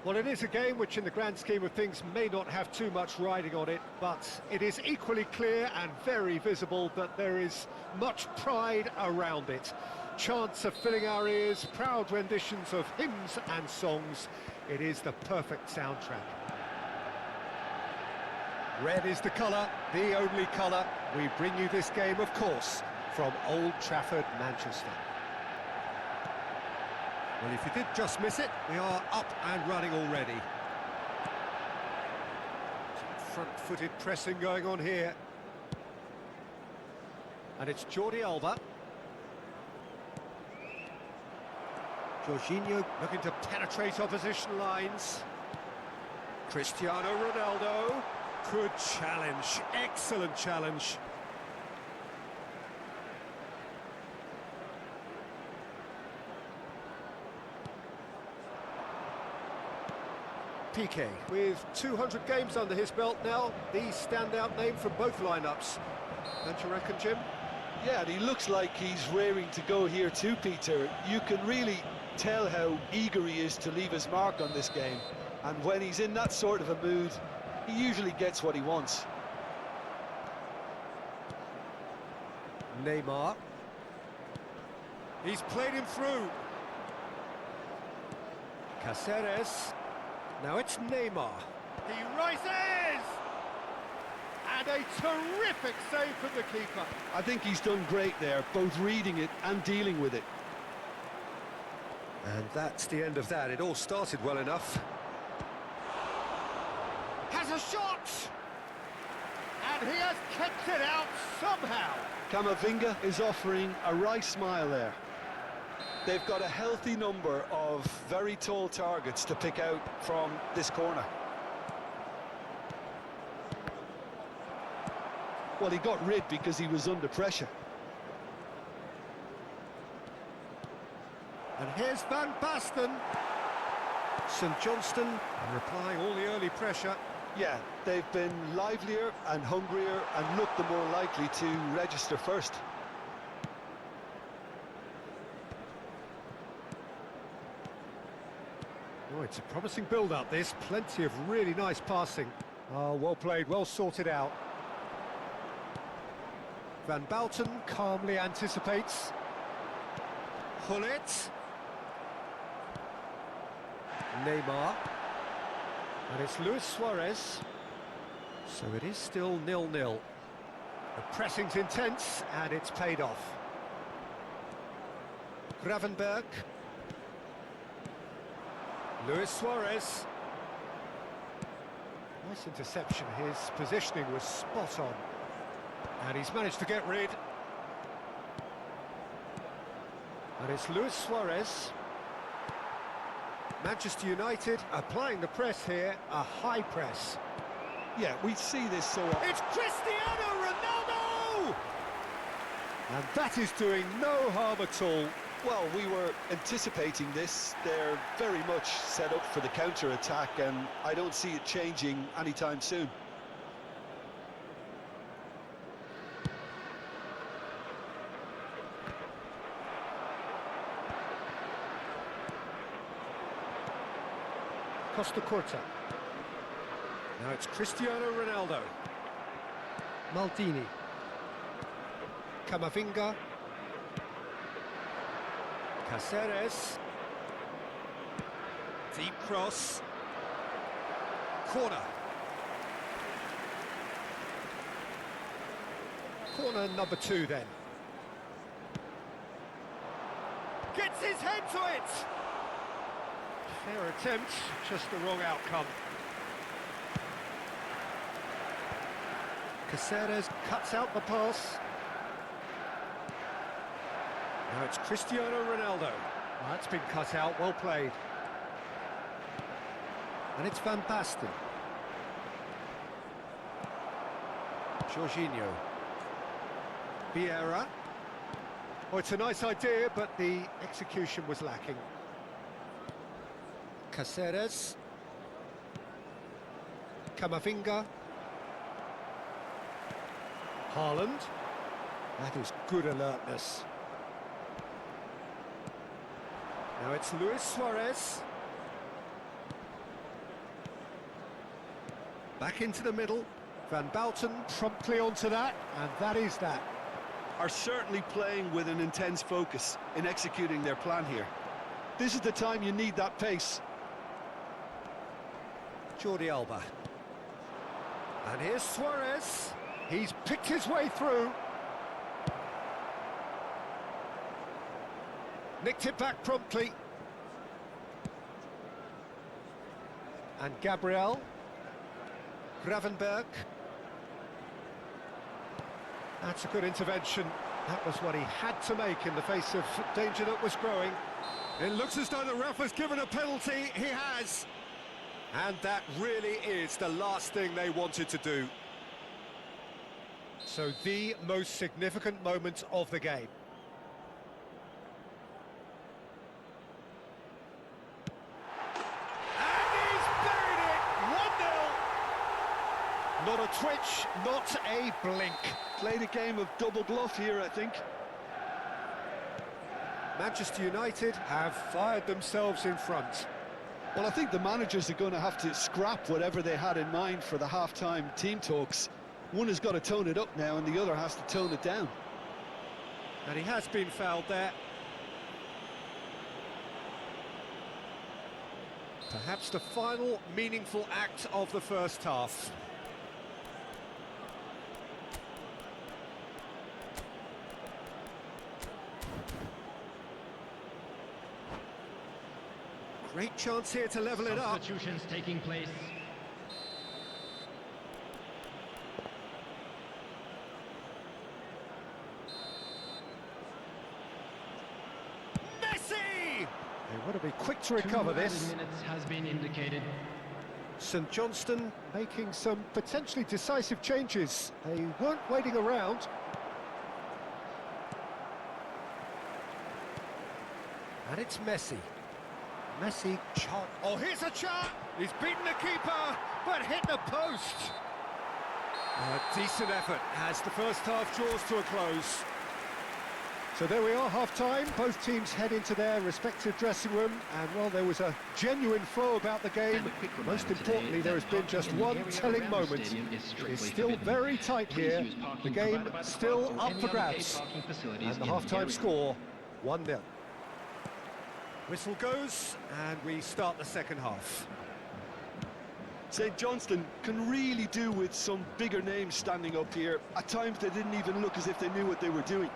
Well, it is a game which in the grand scheme of things may not have too much riding on it, but it is equally clear and very visible that there is much pride around it. Chants are filling our ears, proud renditions of hymns and songs. It is the perfect soundtrack. Red is the colour, the only colour. We bring you this game, of course, from Old Trafford, Manchester. Well, if you did just miss it, we are up and running already. Some front-footed pressing going on here. And it's Jordi Alba. Jorginho looking to penetrate opposition lines. Cristiano Ronaldo. Good challenge, excellent challenge. PK, with 200 games under his belt now, the standout name from both lineups. Don't you reckon, Jim? Yeah, and he looks like he's raring to go here too, Peter. You can really tell how eager he is to leave his mark on this game. And when he's in that sort of a mood, he usually gets what he wants. Neymar. He's played him through. Cáceres. Now it's Neymar. He rises! And a terrific save from the keeper. I think he's done great there, both reading it and dealing with it. And that's the end of that. It all started well enough. Has a shot! And he has kept it out somehow. Camavinga is offering a right smile there. They've got a healthy number of very tall targets to pick out from this corner. Well, he got rid because he was under pressure. And here's Van Basten. St Johnston replying all the early pressure. Yeah, they've been livelier and hungrier and looked the more likely to register first. Oh, it's a promising build-up, this. Plenty of really nice passing. Oh, well played, well sorted out. Van Basten calmly anticipates. Hullet. Neymar. And it's Luis Suarez. So it is still 0-0. The pressing's intense, and it's paid off. Gravenberg. Luis Suarez. Nice interception. His positioning was spot on. And he's managed to get rid. And it's Luis Suarez. Manchester United applying the press here, a high press. Yeah, we see this so often. It's Cristiano Ronaldo! And that is doing no harm at all. Well, we were anticipating this. They're very much set up for the counter-attack, and I don't see it changing anytime soon. Costa Curta. Now it's Cristiano Ronaldo. Maldini. Camavinga. Cáceres. Deep cross. Corner. Corner number 2 then. Gets his head to it! Fair attempt, just the wrong outcome. Cáceres cuts out the pass. Now it's Cristiano Ronaldo. Well, that's been cut out, well played. And it's Van Basten. Jorginho. Vieira. Oh, it's a nice idea, but the execution was lacking. Cáceres. Camavinga. Haaland. That is good alertness. Now it's Luis Suarez. Back into the middle. Van Bouten promptly onto that, and that is that. Are certainly playing with an intense focus in executing their plan here. This is the time you need that pace. Jordi Alba. And here's Suarez. He's picked his way through. Nicked it back promptly. And Gabriel. Gravenberg. That's a good intervention. That was what he had to make in the face of danger that was growing. It looks as though the ref has given a penalty. He has. And that really is the last thing they wanted to do. So the most significant moment of the game. And he's buried it! 1-0. Not a twitch, not a blink. Played a game of double bluff here, I think. Manchester United have fired themselves in front. Well, I think the managers are going to have to scrap whatever they had in mind for the half-time team talks. One has got to tone it up now, and the other has to tone it down. And he has been fouled there. Perhaps the final meaningful act of the first half. Great chance here to level it up. Substitutions taking place. Messi! They want to be quick to recover this. 2 minutes has been indicated. St Johnstone making some potentially decisive changes. They weren't waiting around. And it's Messi. Messi, shot. Oh, here's a shot! He's beaten the keeper, but hit the post. A decent effort as the first half draws to a close. So there we are, half-time. Both teams head into their respective dressing room, and while there was a genuine flow about the game, most importantly, there has been just one telling moment. It is still very tight here. The game still up for grabs. And the half-time score, 1-0. Whistle goes, and we start the second half. St Johnstone can really do with some bigger names standing up here. At times they didn't even look as if they knew what they were doing.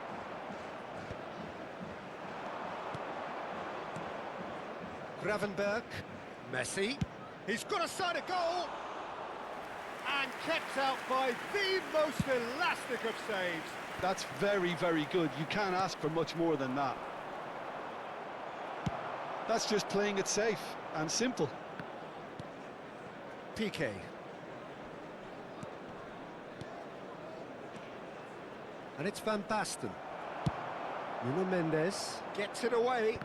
Gravenberg, Messi, he's got a side of goal, and kept out by the most elastic of saves. That's very, very good. You can't ask for much more than that. That's just playing it safe and simple. PK. And it's Van Basten. Nuno Mendes gets it away.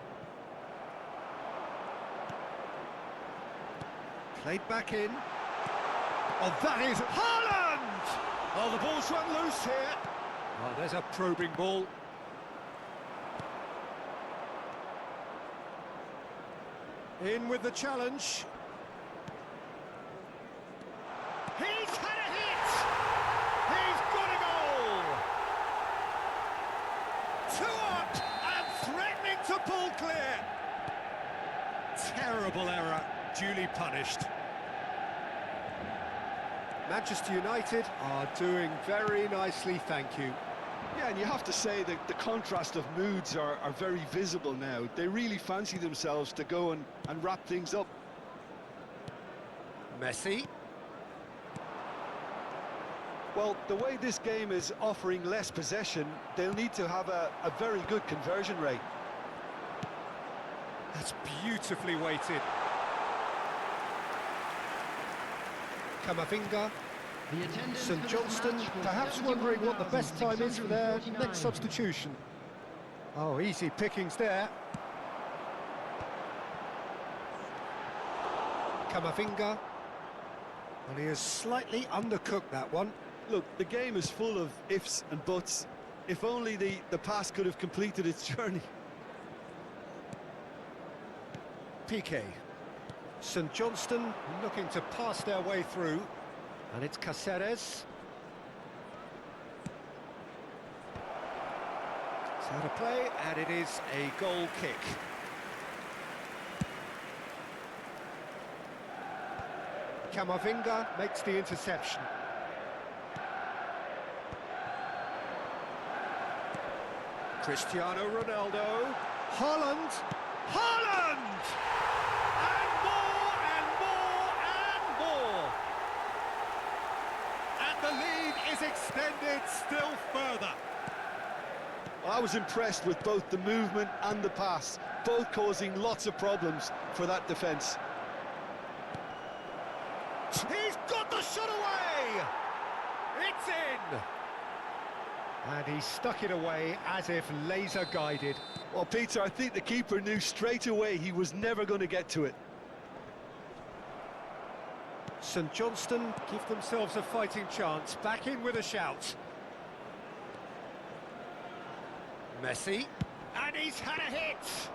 Played back in. Oh, that is Haaland! Oh, the ball's run loose here. Oh, there's a probing ball. In with the challenge. He's had a hit! He's got a goal! 2 up and threatening to pull clear. Terrible error, duly punished. Manchester United are doing very nicely, thank you. Yeah, and you have to say that the contrast of moods are very visible now. They really fancy themselves to go and wrap things up. Messi. Well, the way this game is offering less possession, they'll need to have a very good conversion rate. That's beautifully weighted. Camavinga. St Johnstone perhaps wondering what the best time is for their next substitution. Oh, easy pickings there. Camavinga. And he has slightly undercooked that one. Look, the game is full of ifs and buts. If only the pass could have completed its journey. PK. St Johnstone looking to pass their way through. And it's Caceres. It's out of play, and it is a goal kick. Camavinga makes the interception. Cristiano Ronaldo. Haaland. Haaland! And more, and more, and more! And the lead is extended still further. I was impressed with both the movement and the pass, both causing lots of problems for that defence. He's got the shot away! It's in! And he stuck it away as if laser-guided. Well, Peter, I think the keeper knew straight away he was never going to get to it. St Johnstone give themselves a fighting chance, back in with a shout. Messi, and he's had a hit!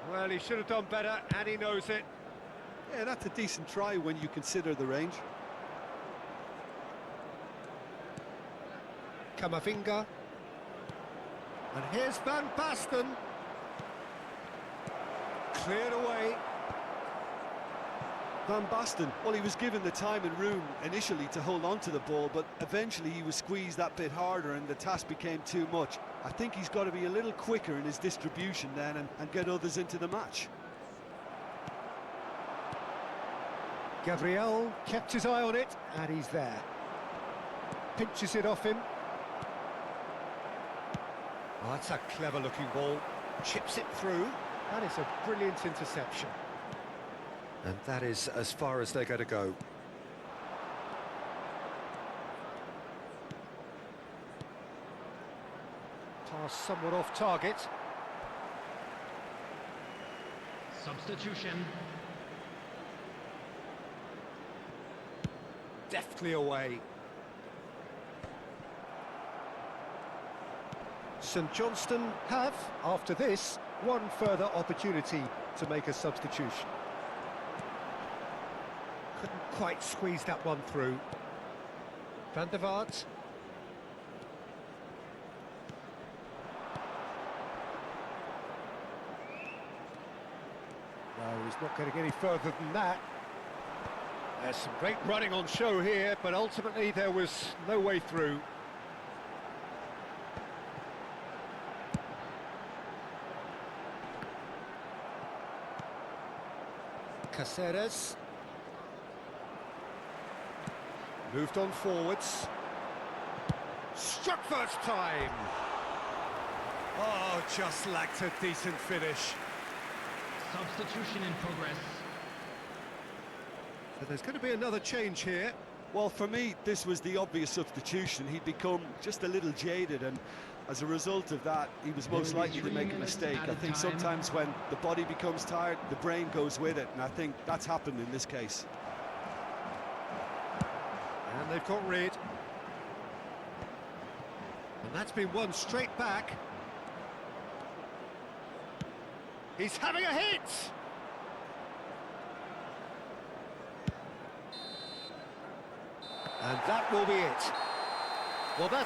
Well, he should have done better, and he knows it. Yeah, that's a decent try when you consider the range. Camavinga. And here's Van Basten. Cleared away. Van Basten, well, he was given the time and room initially to hold on to the ball, but eventually he was squeezed that bit harder and the task became too much. I think he's got to be a little quicker in his distribution then and get others into the match. Gabriel kept his eye on it, and he's there. Pinches it off him. Oh, that's a clever-looking ball. Chips it through. That is a brilliant interception. And that is as far as they're going to go. Pass somewhat off target. Substitution. Deftly away. St Johnstone have, after this, one further opportunity to make a substitution. Couldn't quite squeeze that one through. Van der Vaart. No, he's not getting any further than that. There's some great running on show here, but ultimately there was no way through. Caceres. Moved on forwards. Struck first time. Oh, just lacked a decent finish. Substitution in progress. So there's going to be another change here. Well, for me, this was the obvious substitution. He'd become just a little jaded, and as a result of that, he was most likely to make a mistake. I think sometimes when the body becomes tired, the brain goes with it, and I think that's happened in this case. And they've got rid. And that's been won straight back. He's having a hit! And that will be it. Well, that's